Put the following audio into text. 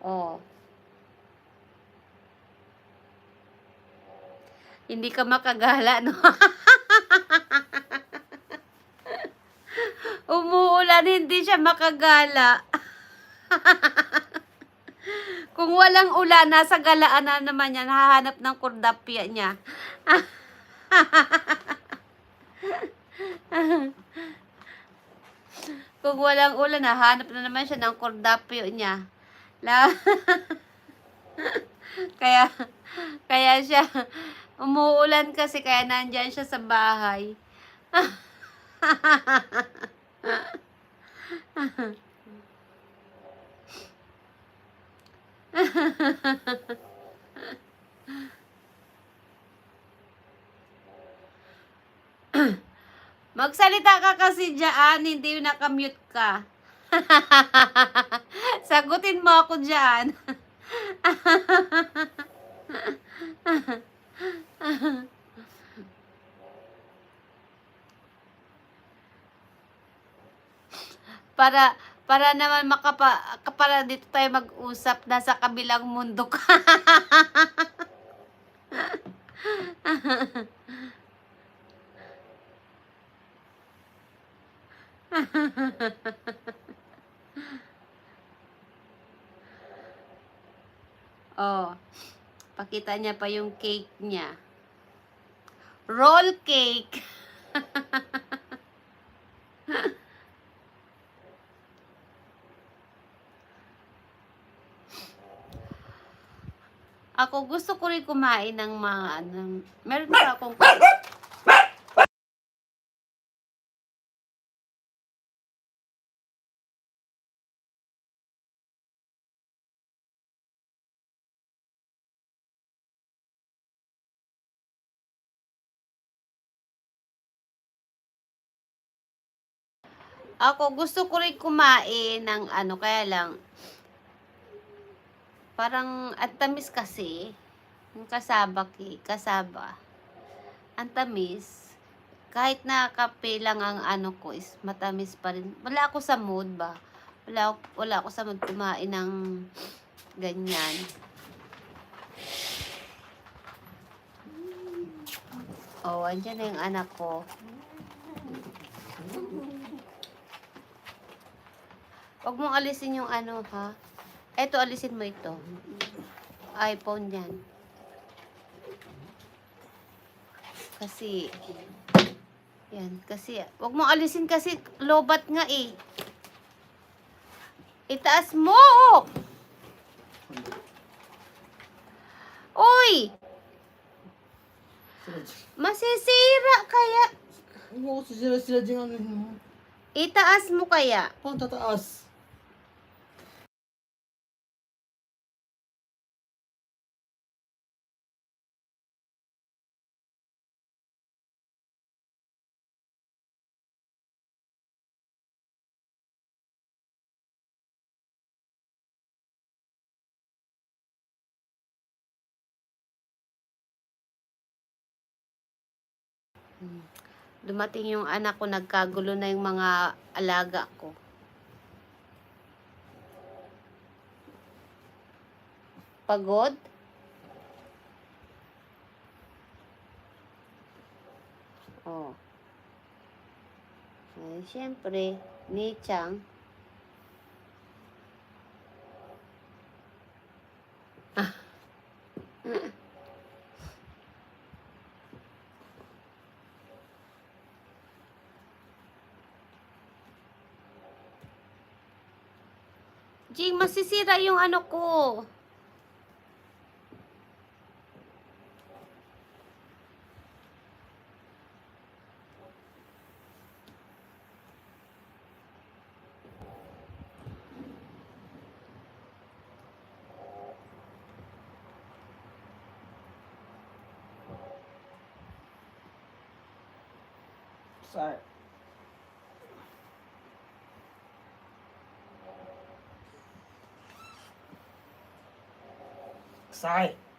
Oh. Hindi ka makagala, no? Umuulan, hindi siya makagala. Kung walang ulan, nasa galaan na naman yan, hahanap ng kordapya niya. Kung walang ulan, hahanap na naman siya ng kordapyo niya. kaya, kaya siya, umuulan kasi, kaya nandyan siya sa bahay. Magsalita ka kasi dyan, hindi yung nakamute ka. Sagutin mo ako dyan. para para naman para dito tayo mag-usap, nasa kabilang mundo ka. Oh, pakita niya pa yung cake niya. Roll cake. Ako gusto ko rin kumain ng mga meron pa akong gusto ko rin kumain ng kaya lang parang ang tamis kasi yung kasaba. Ang tamis. Kahit na kape lang ang ko is matamis pa rin. Wala ako sa mood ba? Wala ako sa mood kumain ng ganyan. Oh, andyan na yung anak ko. Huwag mong alisin yung ha? Eto, alisin mo ito. iPhone yan. Kasi, yan, kasi, huwag mong alisin kasi lobat nga eh. Itaas mo! Uy! Masisira kaya. Oo, sila dyan ang mo. Itaas mo kaya. Paano tataas? Dumating yung anak ko, nagkagulo na yung mga alaga ko. Pagod? Oh. Ay, syempre, ni Chang. Jing, masisira yung ko. Sorry. Sai.